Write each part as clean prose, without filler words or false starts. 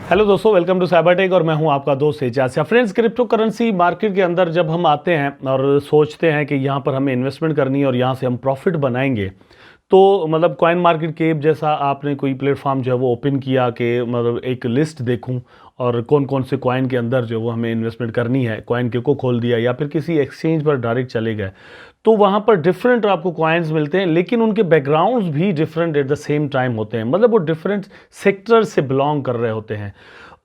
Hello दोस्तों, welcome to Cybertech और मैं हूं आपका दोस्त Ejaz. Friends, crypto currency market के अंदर जब हम आते हैं और सोचते हैं कि यहां पर हमें इन्वेस्टमेंट करनी है और यहां से हम प्रॉफिट बनाएंगे, तो मतलब कॉइन मार्केट केप जैसा आपने कोई प्लेटफॉर्म जो है वो ओपन किया कि मतलब एक लिस्ट देखूं और कौन कौन से कॉइन के अंदर जो वो हमें इन्वेस्टमेंट करनी है, कॉइन के को खोल दिया या फिर किसी एक्सचेंज पर डायरेक्ट चले गए, तो वहाँ पर डिफरेंट आपको कॉइन्स मिलते हैं, लेकिन उनके बैकग्राउंड्स भी different at the same time होते हैं। मतलब वो डिफरेंट सेक्टर से बिलोंग कर रहे होते हैं।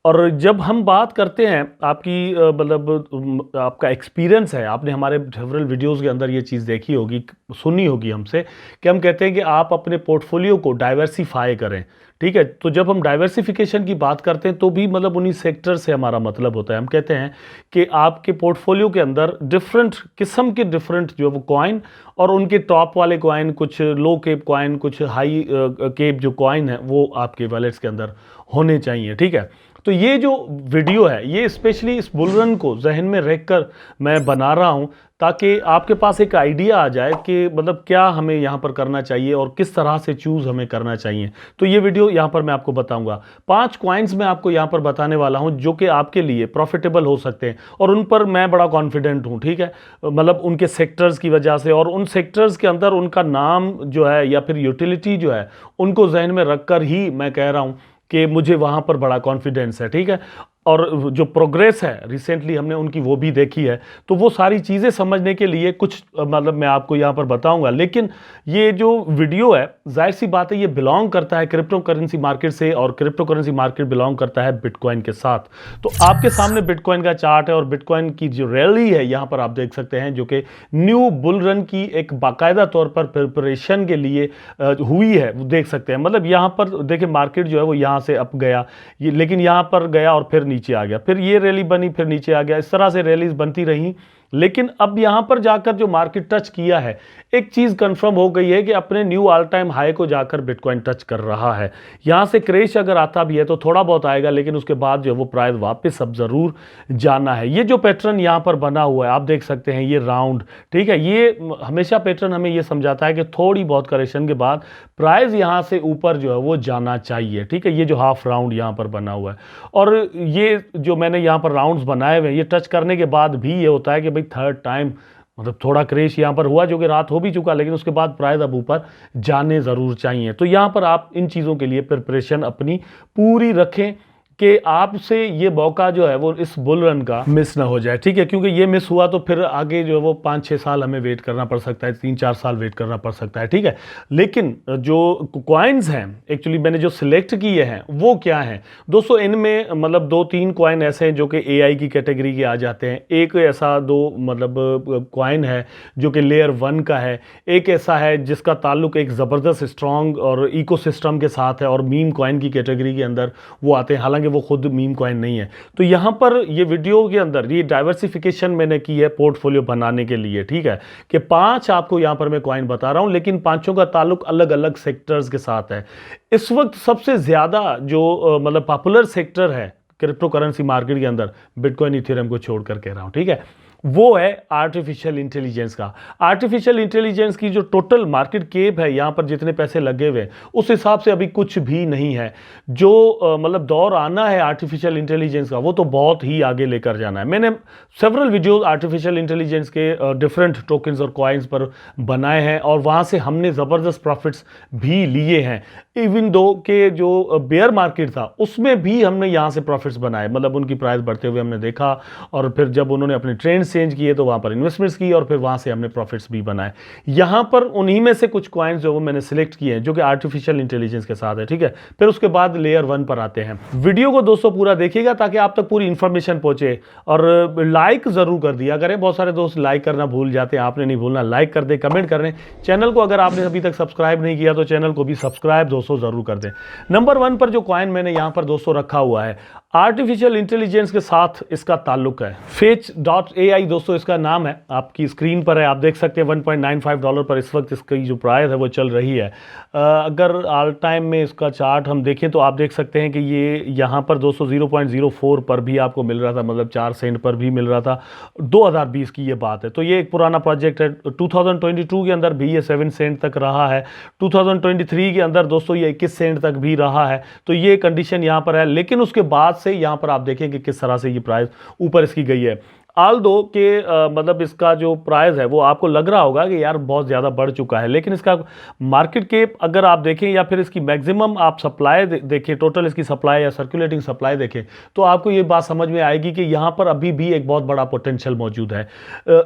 और जब हम बात करते हैं आपकी मतलब आपका एक्सपीरियंस है, आपने हमारे सेवरल वीडियोस के अंदर ये चीज़ देखी होगी, सुनी होगी हमसे कि हम कहते हैं कि आप अपने पोर्टफोलियो को डाइवर्सिफाई करें। ठीक है, तो जब हम डाइवर्सिफिकेशन की बात करते हैं तो भी मतलब उन्हीं सेक्टर से हमारा मतलब होता है। हम कहते हैं कि आपके पोर्टफोलियो के अंदर डिफरेंट किस्म के डिफरेंट जो वो कॉइन और उनके टॉप वाले कॉइन, कुछ लो केप कॉइन, कुछ हाई केप जो कॉइन है वो आपके वैलेट्स के अंदर होने चाहिए। ठीक है, तो ये जो वीडियो है ये स्पेशली इस बुलरन को जहन में रखकर मैं बना रहा हूं, ताकि आपके पास एक आइडिया आ जाए कि मतलब क्या हमें यहाँ पर करना चाहिए और किस तरह से चूज़ हमें करना चाहिए। तो ये वीडियो यहाँ पर मैं आपको बताऊंगा। 5 कॉइन्स मैं आपको यहाँ पर बताने वाला हूँ जो कि आपके लिए प्रॉफिटेबल हो सकते हैं और उन पर मैं बड़ा कॉन्फिडेंट हूँ। ठीक है, मतलब उनके सेक्टर्स की वजह से और उन सेक्टर्स के अंदर उनका नाम जो है या फिर यूटिलिटी जो है उनको जहन में रखकर ही मैं कह रहा हूँ कि मुझे वहाँ पर बड़ा कॉन्फिडेंस है। ठीक है, और जो प्रोग्रेस है रिसेंटली हमने उनकी वो भी देखी है, तो वो सारी चीज़ें समझने के लिए कुछ मतलब मैं आपको यहाँ पर बताऊंगा। लेकिन ये जो वीडियो है, जाहिर सी बात है ये बिलोंग करता है क्रिप्टो करेंसी मार्केट से और क्रिप्टो करेंसी मार्केट बिलोंग करता है बिटकॉइन के साथ। तो आपके सामने बिटकॉइन का चार्ट है और बिटकॉइन की जो रैली है यहाँ पर आप देख सकते हैं, जो कि न्यू बुल रन की एक बाकायदा तौर पर प्रिपरेशन के लिए हुई है, वो देख सकते हैं। मतलब यहाँ पर देखिए मार्केट जो है वो यहाँ से अप गया, ये लेकिन यहाँ पर गया और फिर नीचे आ गया, फिर ये रैली बनी, फिर नीचे आ गया, इस तरह से रैलीज बनती रही। लेकिन अब यहां पर जाकर जो मार्केट टच किया है, एक चीज कंफर्म हो गई है कि अपने न्यू ऑल टाइम हाई को जाकर बिटकॉइन टच कर रहा है। यहां से क्रैश अगर आता भी है तो थोड़ा बहुत आएगा, लेकिन उसके बाद जो वो प्राइस वापस अब जरूर जाना है। ये जो पैटर्न यहां पर बना हुआ है आप देख सकते हैं, ये राउंड, ठीक है, ये हमेशा पैटर्न हमें ये समझाता है कि थोड़ी बहुत करेक्शन के बाद प्राइस यहां से ऊपर जो है वो जाना चाहिए। ठीक है, ये जो हाफ राउंड यहां पर बना हुआ है और ये जो मैंने यहां पर राउंड्स बनाए हुए हैं, ये टच करने के बाद भी ये होता है कि भाई थर्ड टाइम मतलब थोड़ा क्रैश यहां पर हुआ, जो कि रात हो भी चुका, लेकिन उसके बाद प्राइस अब ऊपर जाने जरूर चाहिए। तो यहां पर आप इन चीजों के लिए प्रिपरेशन अपनी पूरी रखें कि आपसे ये मौका जो है वो इस बुल रन का मिस ना हो जाए। ठीक है, क्योंकि ये मिस हुआ तो फिर आगे जो है वो 5-6 साल हमें वेट करना पड़ सकता है, 3-4 साल वेट करना पड़ सकता है। ठीक है, लेकिन जो कॉइन्स हैं एक्चुअली मैंने जो सिलेक्ट किए हैं वो क्या हैं दोस्तों, इनमें मतलब 2-3 कॉइन ऐसे हैं जो कि एआई की कैटेगरी के आ जाते हैं। एक ऐसा दो मतलब कॉइन है जो कि लेयर 1 का है, एक ऐसा है जिसका ताल्लुक एक ज़बरदस्त स्ट्रॉन्ग और इकोसिस्टम के साथ है और मीम कॉइन की कैटेगरी के अंदर वो आते हैं, हालांकि वो खुद मीम कॉइन नहीं है। तो यहां पर ये वीडियो के अंदर ये डाइवर्सिफिकेशन मैंने की है पोर्टफोलियो बनाने के लिए। ठीक है, कि 5 आपको यहां पर मैं कॉइन बता रहा हूं, लेकिन 5 का ताल्लुक अलग अलग सेक्टर्स के साथ है। इस वक्त सबसे ज्यादा जो मतलब पॉपुलर सेक्टर है क्रिप्टो करेंसी मार्केट के अंदर, बिटकॉइन इथेरियम को छोड़कर कह रहा हूं, ठीक है, वो है आर्टिफिशियल इंटेलिजेंस का। आर्टिफिशियल इंटेलिजेंस की जो टोटल मार्केट केप है यहां पर जितने पैसे लगे हुए उस हिसाब से अभी कुछ भी नहीं है। जो मतलब दौर आना है आर्टिफिशियल इंटेलिजेंस का वो तो बहुत ही आगे लेकर जाना है। मैंने सेवरल वीडियोस आर्टिफिशियल इंटेलिजेंस के डिफरेंट टोकन्स और कॉइन्स पर बनाए हैं और वहां से हमने ज़बरदस्त प्रॉफिट्स भी लिए हैं। इवन दो के जो बेयर मार्केट था उसमें भी हमने यहां से प्रॉफिट्स बनाए, मतलब उनकी प्राइस बढ़ते हुए हमने देखा और फिर जब उन्होंने अपने ट्रेंड चेंज किए तो वहां पर इन्वेस्टमेंट्स की और फिर वहां से हमने प्रॉफिट्स भी बनाए। यहां पर उन्हीं में से कुछ कॉइन्स जो वो मैंने सिलेक्ट किए हैं जो कि आर्टिफिशियल इंटेलिजेंस के साथ है। ठीक है, फिर उसके बाद लेयर 1 पर आते हैं। वीडियो को दोस्तों पूरा देखिएगा ताकि आप तक पूरी इंफॉर्मेशन पहुंचे और लाइक जरूर कर दिया करें। बहुत सारे दोस्त लाइक करना भूल जाते हैं, आपने नहीं भूलना, लाइक कर दे, कमेंट कर दें। चैनल को अगर आपने अभी तक सब्सक्राइब नहीं किया तो चैनल को भी सब्सक्राइब दोस्तों जरूर कर दें। नंबर 1 पर जो कॉइन मैंने यहां पर दोस्तों रखा हुआ है, आर्टिफिशियल इंटेलिजेंस के साथ इसका ताल्लुक है। Fetch.ai AI दोस्तों इसका नाम है, आपकी स्क्रीन पर है, आप देख सकते हैं $1.95 पर इस वक्त इसकी जो प्राइस है वो चल रही है। अगर ऑल टाइम में इसका चार्ट हम देखें तो आप देख सकते हैं कि ये यहाँ पर दोस्तों 0.04 पर भी आपको मिल रहा था, मतलब 4 सेंट पर भी मिल रहा था। 2020 की ये बात है, तो ये एक पुराना प्रोजेक्ट है। 2022 के अंदर भी ये 7 सेंट तक रहा है। 2023 के अंदर दोस्तों ये 21 सेंट तक भी रहा है। तो ये कंडीशन यहाँ पर है, लेकिन उसके बाद से यहाँ पर आप देखें कि किस तरह से ये प्राइस ऊपर इसकी गई है। आल दो के मतलब इसका जो प्राइस है वो आपको लग रहा होगा कि यार बहुत ज़्यादा बढ़ चुका है, लेकिन इसका मार्केट के अगर आप देखें या फिर इसकी मैक्सिमम आप सप्लाई देखें, टोटल इसकी सप्लाई या सर्कुलेटिंग सप्लाई देखें, तो आपको ये बात समझ में आएगी कि यहाँ पर अभी भी एक बहुत बड़ा पोटेंशियल मौजूद है।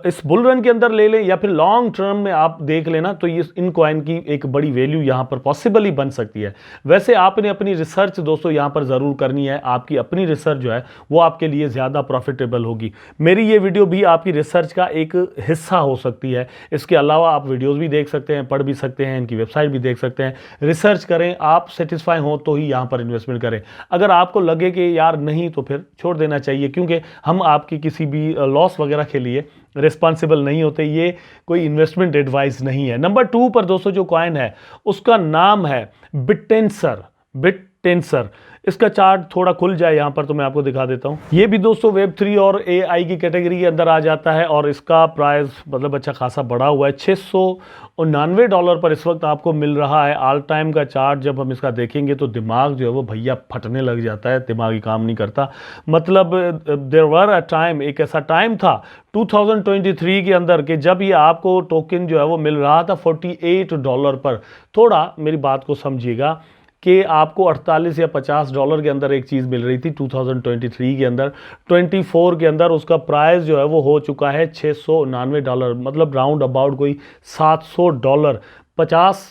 इस बुल रन के अंदर ले लें या फिर लॉन्ग टर्म में आप देख लेना, तो ये इन कॉइन की एक बड़ी वैल्यू यहाँ पर पॉसिबली बन सकती है। वैसे आपने अपनी रिसर्च दोस्तों यहाँ पर ज़रूर करनी है, आपकी अपनी रिसर्च जो है वो आपके लिए ज़्यादा प्रॉफिटेबल होगी। मेरी ये वीडियो भी आपकी रिसर्च का एक हिस्सा हो सकती है। इसके अलावा आप वीडियोस भी देख सकते हैं, पढ़ भी सकते हैं, इनकी वेबसाइट भी देख सकते हैं। रिसर्च करें, आप सेटिस्फाई हो तो ही यहाँ पर इन्वेस्टमेंट करें। अगर आपको लगे कि यार नहीं, तो फिर छोड़ देना चाहिए, क्योंकि हम आपकी किसी भी लॉस वगैरह के लिए रिस्पॉन्सिबल नहीं होते। ये कोई इन्वेस्टमेंट एडवाइस नहीं है। नंबर 2 पर दोस्तों जो कॉइन है उसका नाम है बिटटेंसर। बिटटेंसर, इसका चार्ट थोड़ा खुल जाए यहाँ पर तो मैं आपको दिखा देता हूँ। ये भी दोस्तों Web3 और AI की कैटेगरी के अंदर आ जाता है और इसका प्राइस मतलब अच्छा खासा बढ़ा हुआ है। $699 पर इस वक्त आपको मिल रहा है। ऑल टाइम का चार्ट जब हम इसका देखेंगे तो दिमाग जो है वो भैया फटने लग जाता है, दिमाग ही काम नहीं करता। मतलब देयर वर अ टाइम, एक ऐसा टाइम था 2023 के अंदर कि जब ये आपको टोकन जो है वो मिल रहा था $48 पर। थोड़ा मेरी बात को समझिएगा कि आपको 48 या $50 के अंदर एक चीज़ मिल रही थी 2023 के अंदर। 24 के अंदर उसका प्राइस जो है वो हो चुका है $699, मतलब राउंड अबाउट कोई $700। 50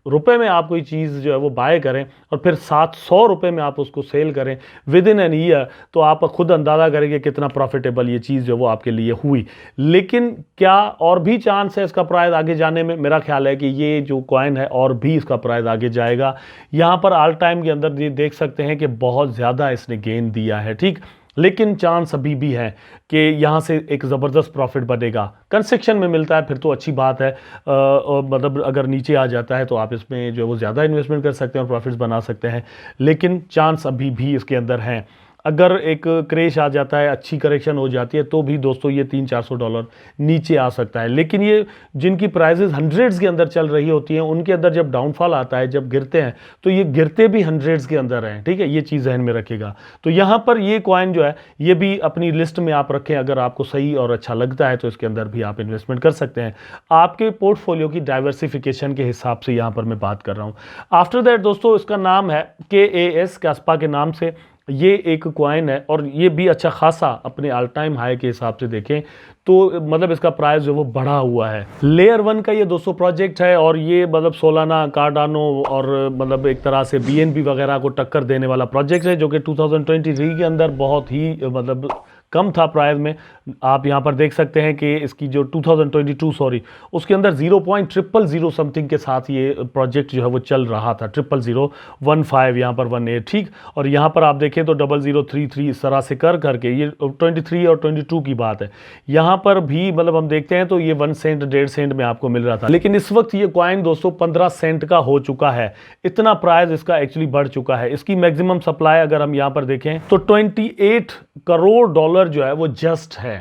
रुपये में आप कोई चीज़ जो है वो बाय करें और फिर $700 में आप उसको सेल करें विद इन एन ईयर, तो आप खुद अंदाज़ा करेंगे कितना प्रॉफिटेबल ये चीज़ जो है वो आपके लिए हुई। लेकिन क्या और भी चांस है इसका प्राइस आगे जाने में? मेरा ख्याल है कि ये जो कॉइन है और भी इसका प्राइस आगे जाएगा। यहाँ पर ऑल टाइम के अंदर ये देख सकते हैं कि बहुत ज़्यादा इसने गेन दिया है, ठीक, लेकिन चांस अभी भी है कि यहाँ से एक ज़बरदस्त प्रॉफिट बनेगा। कंस्ट्रक्शन में मिलता है फिर तो अच्छी बात है, मतलब अगर नीचे आ जाता है तो आप इसमें जो है वो ज़्यादा इन्वेस्टमेंट कर सकते हैं और प्रॉफिट्स बना सकते हैं, लेकिन चांस अभी भी इसके अंदर हैं। अगर एक क्रैश आ जाता है, अच्छी करेक्शन हो जाती है, तो भी दोस्तों ये $300-400 नीचे आ सकता है। लेकिन ये जिनकी प्राइसेस हंड्रेड्स के अंदर चल रही होती हैं उनके अंदर जब डाउनफॉल आता है, जब गिरते हैं, तो ये गिरते भी हंड्रेड्स के अंदर हैं, ठीक है, ये चीज़ ज़हन में रखिएगा। तो यहाँ पर ये कॉइन जो है ये भी अपनी लिस्ट में आप रखें, अगर आपको सही और अच्छा लगता है तो इसके अंदर भी आप इन्वेस्टमेंट कर सकते हैं। आपके पोर्टफोलियो की डाइवर्सिफिकेशन के हिसाब से यहाँ पर मैं बात कर रहा हूँ। आफ्टर दैट दोस्तों इसका नाम है KAS, कास्पा के नाम से ये एक कॉइन है और ये भी अच्छा खासा अपने ऑल टाइम हाई के हिसाब से देखें तो मतलब इसका प्राइस जो वो बढ़ा हुआ है। लेयर 1 का ये दोस्तों प्रोजेक्ट है और ये मतलब सोलाना, कार्डानो और मतलब एक तरह से BNB वगैरह को टक्कर देने वाला प्रोजेक्ट है, जो कि 2023 के अंदर बहुत ही मतलब कम था प्राइस में। आप यहाँ पर देख सकते हैं कि इसकी जो 2022 उसके अंदर 0.000 समथिंग के साथ ये प्रोजेक्ट जो है वो चल रहा था। 00015 यहाँ पर 18, ठीक, और यहाँ पर आप देखें तो 0033 इस तरह से कर करके ये 23 और 22 की बात है। यहाँ पर भी मतलब हम देखते हैं तो ये 1 सेंट 1.5 सेंट में आपको मिल रहा था, लेकिन इस वक्त ये कॉइन दोस्तों 15 सेंट का हो चुका है। इतना प्राइस इसका एक्चुअली बढ़ चुका है। इसकी मैक्सिमम सप्लाई अगर हम यहाँ पर देखें तो $28 करोड़ जो है वो जस्ट है।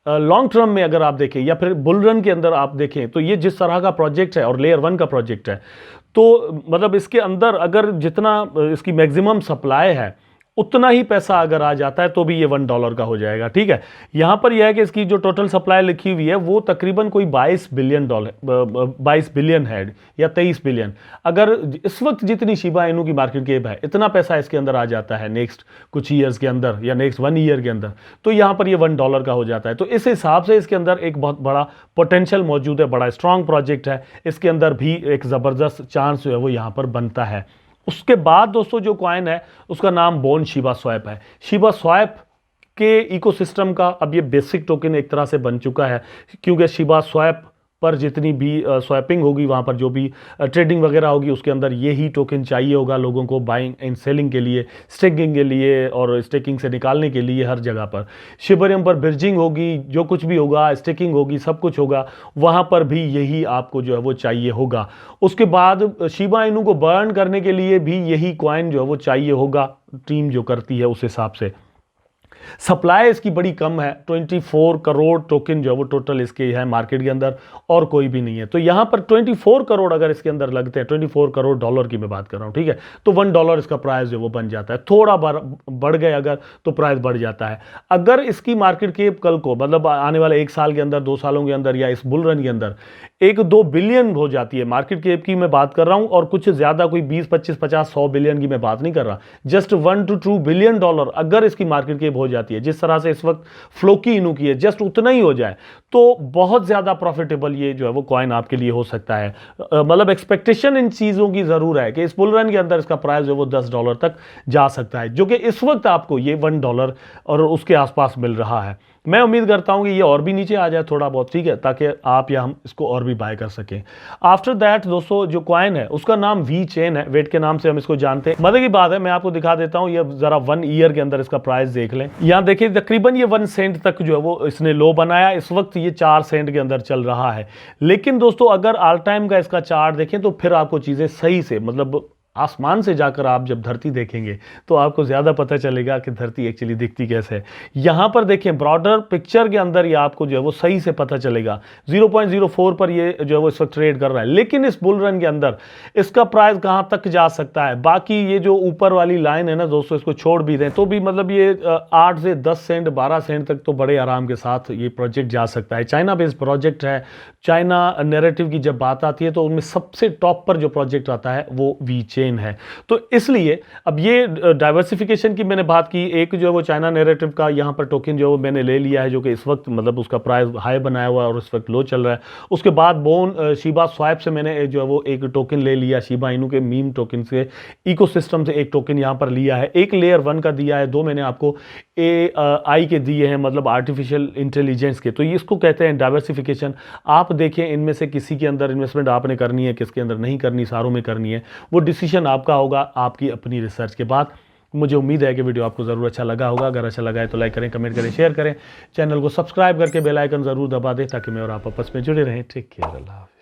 लॉन्ग टर्म में अगर आप देखें या फिर बुल रन के अंदर आप देखें तो ये जिस तरह का प्रोजेक्ट है और लेयर 1 का प्रोजेक्ट है, तो मतलब इसके अंदर अगर जितना इसकी मैक्सिमम सप्लाई है उतना ही पैसा अगर आ जाता है तो भी ये $1 का हो जाएगा, ठीक है। यहाँ पर यह है कि इसकी जो टोटल सप्लाई लिखी हुई है वो तकरीबन कोई $22 बिलियन है या 23 बिलियन। अगर इस वक्त जितनी शिबा इनू की मार्केट कैप है इतना पैसा इसके अंदर आ जाता है नेक्स्ट कुछ ईयर्स के अंदर या नेक्स्ट 1 ईयर के अंदर, तो यहाँ पर ये $1 का हो जाता है। तो इस हिसाब से इसके अंदर एक बहुत बड़ा पोटेंशियल मौजूद है, बड़ा स्ट्रॉन्ग प्रोजेक्ट है। इसके अंदर भी एक ज़बरदस्त चांस जो है वो यहाँ पर बनता है। उसके बाद दोस्तों जो कॉइन है उसका नाम बोन शिबा स्वैप है। शिबा स्वैप के इकोसिस्टम का अब ये बेसिक टोकन एक तरह से बन चुका है, क्योंकि शिबा स्वैप पर जितनी भी स्वैपिंग होगी, वहाँ पर जो भी ट्रेडिंग वगैरह होगी, उसके अंदर यही टोकन चाहिए होगा लोगों को बाइंग एंड सेलिंग के लिए, स्टेकिंग के लिए और स्टेकिंग से निकालने के लिए। हर जगह पर शिबरियम पर ब्रिजिंग होगी, जो कुछ भी होगा, स्टेकिंग होगी, सब कुछ होगा, वहाँ पर भी यही आपको जो है वो चाहिए होगा। उसके बाद शिबा इनू को बर्न करने के लिए भी यही कॉइन जो है वो चाहिए होगा, टीम जो करती है उस हिसाब से। सप्लाई इसकी बड़ी कम है, 24 करोड़ टोकन जो है वो टोटल इसके है मार्केट के अंदर, और कोई भी नहीं है। तो यहां पर 24 करोड़ अगर इसके अंदर लगते हैं, 24 करोड़ डॉलर की मैं बात कर रहा हूं, ठीक है, तो $1 इसका प्राइस जो वो बन जाता है। थोड़ा बढ़ गए अगर तो प्राइस बढ़ जाता है। अगर इसकी मार्केट कैप कल को मतलब आने वाले 1 साल के अंदर, 2 सालों के अंदर या इस बुल रन के अंदर 1-2 बिलियन हो जाती है, मार्केट कैप की मैं बात कर रहा हूं, और कुछ ज्यादा कोई 20, 25, 50, 100 बिलियन की मैं बात नहीं कर रहा, जस्ट $1 to $2 बिलियन अगर इसकी मार्केट कैप हो जाती है, जिस तरह से इस वक्त फ्लोकी इनू की है, जस्ट उतना ही हो जाए, तो बहुत ज्यादा प्रॉफिटेबल ये जो है वो कॉइन आपके लिए हो सकता है। मतलब एक्सपेक्टेशन इन चीजों की जरूर है कि इस बुल रन के अंदर इसका प्राइस जो है वो $10 तक जा सकता है, जो कि इस वक्त आपको ये $1 और उसके आसपास मिल रहा है। मैं उम्मीद करता हूं कि ये और भी नीचे आ जाए थोड़ा बहुत, ठीक है, ताकि आप या हम इसको और भी बाय कर सकें। आफ्टर दैट दोस्तों जो कॉइन है उसका नाम वी चेन है, वेट के नाम से हम इसको जानते हैं। मजे की बात है, मैं आपको दिखा देता हूं, ये जरा 1 ईयर के अंदर इसका प्राइस देख लें। यहां देखिए तकरीबन ये 1 सेंट तक जो है वो इसने लो बनाया, इस वक्त ये 4 सेंट के अंदर चल रहा है। लेकिन दोस्तों अगर ऑल टाइम का इसका चार्ट देखें तो फिर आपको चीजें सही से, मतलब आसमान से जाकर आप जब धरती देखेंगे तो आपको ज्यादा पता चलेगा कि धरती एक्चुअली दिखती कैसे है। यहां पर देखें ब्रॉडर पिक्चर के अंदर ये आपको जो है वो सही से पता चलेगा। 0.04 पर ये जो है वो इस वक्त ट्रेड कर रहा है, लेकिन इस बुल रन के अंदर इसका प्राइस कहां तक जा सकता है। बाकी ये जो ऊपर वाली लाइन है ना दोस्तों, इसको छोड़ भी दें तो भी मतलब ये 8 से 10 सेंट 12 सेंट तक तो बड़े आराम के साथ ये प्रोजेक्ट जा सकता है। चाइना बेस्ड प्रोजेक्ट है। चाइना नैरेटिव की जब बात आती है तो उनमें सबसे टॉप पर जो प्रोजेक्ट आता है वो वी चेन है। तो इसलिए अब ये डाइवर्सिफिकेशन की मैंने बात की, एक जो है वो चाइना नैरेटिव का यहां पर टोकन जो है वो मैंने ले लिया है, जो कि इस वक्त मतलब उसका प्राइस हाई बनाया हुआ है और इस वक्त लो चल रहा है। उसके बाद बोन शिबा स्वाइप से मैंने जो है वो एक टोकन ले लिया, शिबा इनू के मीम टोकन से, इकोसिस्टम से एक टोकन यहां पर लिया है। एक लेयर 1 का दिया है, 2 मैंने आपको AI के दिए हैं, मतलब आर्टिफिशियल इंटेलिजेंस के। तो ये इसको कहते हैं डाइवर्सिफिकेशन। आप देखें इनमें से किसी के अंदर इन्वेस्टमेंट आपने करनी है, किसके अंदर नहीं करनी, सारों में करनी है, वो डिसीजन आपका होगा आपकी अपनी रिसर्च के बाद। मुझे उम्मीद है कि वीडियो आपको ज़रूर अच्छा लगा होगा। अगर अच्छा लगा है तो लाइक करें, कमेंट करें, शेयर करें, चैनल को सब्सक्राइब करके बेल आइकन ज़रूर दबा दें ताकि मैं और आप आपस में जुड़े रहें। टेक केयर, अल्लाह हाफ़िज़।